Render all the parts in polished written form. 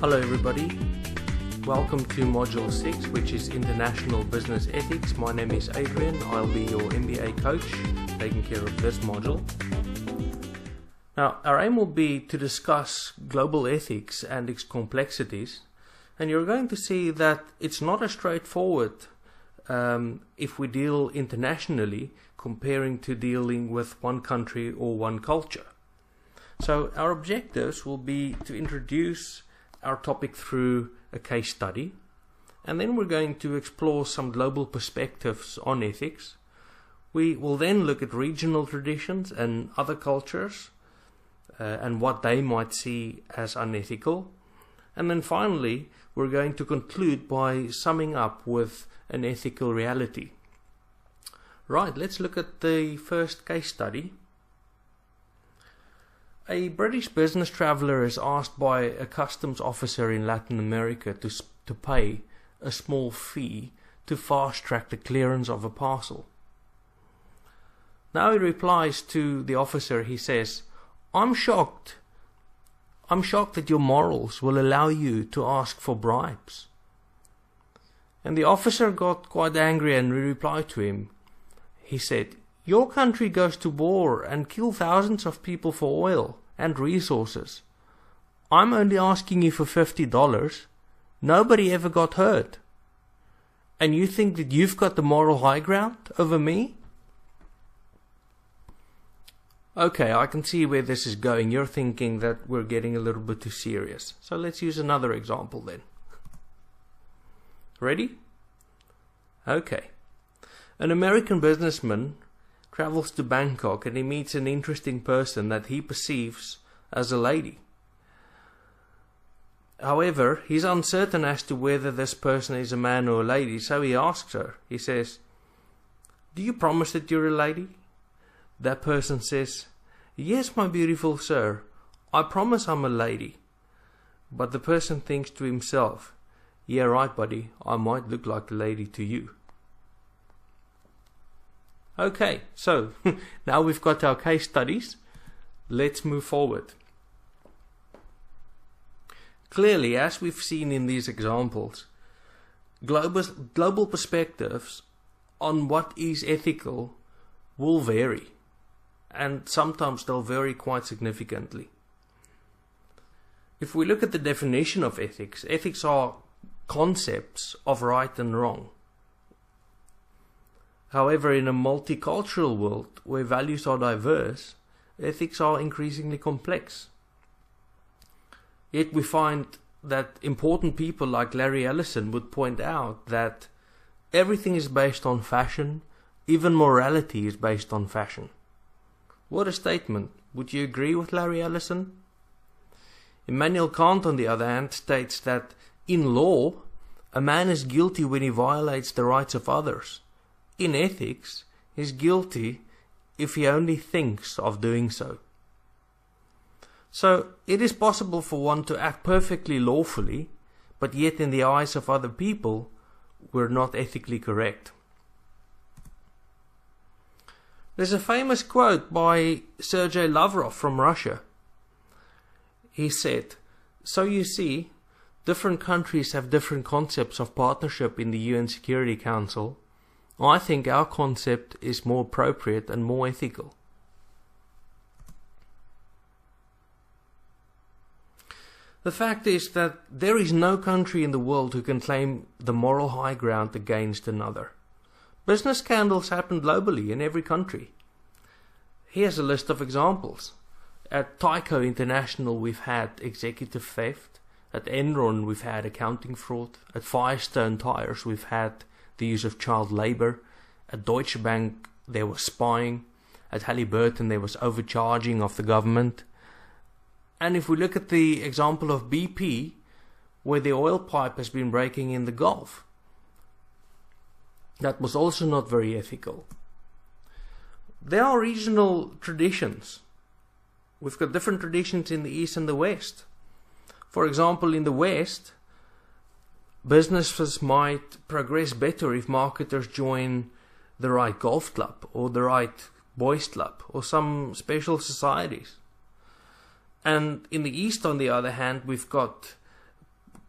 Hello everybody, welcome to Module 6, which is International Business Ethics. My name is Adrian, I'll be your MBA coach taking care of this module. Now, our aim will be to discuss global ethics and its complexities, and you're going to see that it's not as straightforward if we deal internationally comparing to dealing with one country or one culture. So our objectives will be to introduce our topic through a case study, and then we're going to explore some global perspectives on ethics. We will then look at regional traditions and other cultures and what they might see as unethical. And then finally, we're going to conclude by summing up with an ethical reality. Right, let's look at the first case study. A British business traveller is asked by a customs officer in Latin America to pay a small fee to fast-track the clearance of a parcel. Now he replies to the officer, he says, I'm shocked that your morals will allow you to ask for bribes. And the officer got quite angry and replied to him. He said, your country goes to war and kills thousands of people for oil and resources. I'm only asking you for $50. Nobody ever got hurt. And you think that you've got the moral high ground over me? Okay, I can see where this is going. You're thinking that we're getting a little bit too serious. So let's use another example then. Ready? Okay. An American businessman travels to Bangkok and he meets an interesting person that he perceives as a lady. However, he's uncertain as to whether this person is a man or a lady, so he asks her. He says, do you promise that you're a lady? That person says, yes, my beautiful sir, I promise I'm a lady. But the person thinks to himself, yeah, right, buddy, I might look like a lady to you. Okay, so now we've got our case studies. Let's move forward. Clearly, as we've seen in these examples, global perspectives on what is ethical will vary, and sometimes they'll vary quite significantly. If we look at the definition of ethics, ethics are concepts of right and wrong. However, in a multicultural world where values are diverse, ethics are increasingly complex. Yet we find that important people like Larry Ellison would point out that everything is based on fashion, even morality is based on fashion. What a statement! Would you agree with Larry Ellison? Immanuel Kant, on the other hand, states that in law, a man is guilty when he violates the rights of others. In ethics, he is guilty if he only thinks of doing so. So, it is possible for one to act perfectly lawfully, but yet in the eyes of other people, we're not ethically correct. There's a famous quote by Sergei Lavrov from Russia. He said, so you see, different countries have different concepts of partnership in the UN Security Council. I think our concept is more appropriate and more ethical. The fact is that there is no country in the world who can claim the moral high ground against another. Business scandals happen globally in every country. Here's a list of examples. At Tyco International we've had executive theft. At Enron we've had accounting fraud. At Firestone Tires we've had the use of child labor. At Deutsche Bank there was spying. At Halliburton there was overcharging of the government. And if we look at the example of BP, where the oil pipe has been breaking in the Gulf, that was also not very ethical. There are regional traditions. We've got different traditions in the East and the West. For example, in the West, businesses might progress better if marketers join the right golf club or the right boys club or some special societies. And in the East, on the other hand, we've got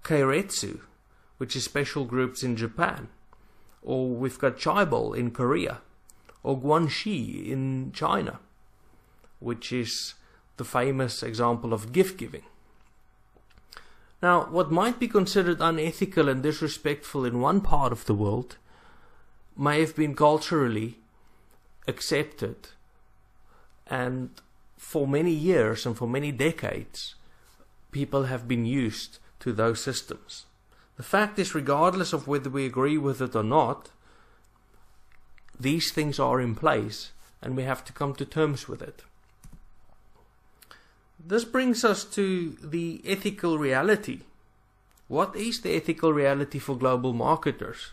keiretsu, which is special groups in Japan, or we've got chaebol in Korea, or guanxi in China, which is the famous example of gift giving. Now, what might be considered unethical and disrespectful in one part of the world may have been culturally accepted, and for many years and for many decades, people have been used to those systems. The fact is, regardless of whether we agree with it or not, these things are in place and we have to come to terms with it. This brings us to the ethical reality. What is the ethical reality for global marketers?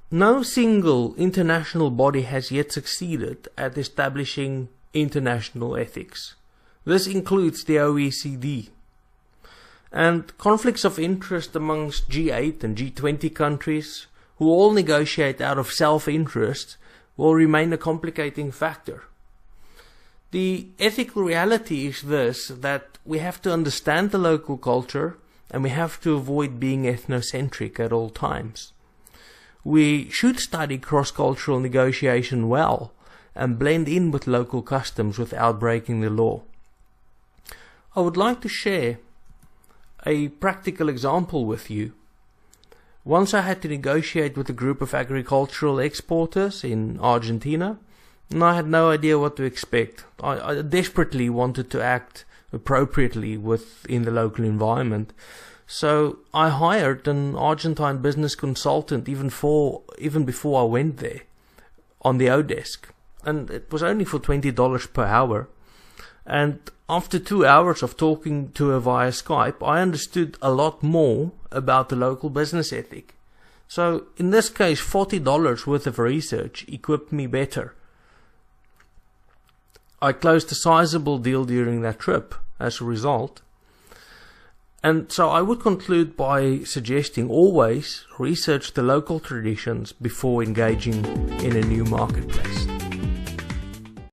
No single international body has yet succeeded at establishing international ethics. This includes the OECD. And conflicts of interest amongst G8 and G20 countries, who all negotiate out of self-interest, will remain a complicating factor. The ethical reality is this, that we have to understand the local culture and we have to avoid being ethnocentric at all times. We should study cross-cultural negotiation well and blend in with local customs without breaking the law. I would like to share a practical example with you. Once I had to negotiate with a group of agricultural exporters in Argentina, and I had no idea what to expect. I desperately wanted to act appropriately within the local environment. So I hired an Argentine business consultant even before I went there on the O-desk. And it was only for $20 per hour. And after 2 hours of talking to her via Skype, I understood a lot more about the local business ethic. So in this case, $40 worth of research equipped me better. I closed a sizable deal during that trip as a result. And so I would conclude by suggesting always research the local traditions before engaging in a new marketplace.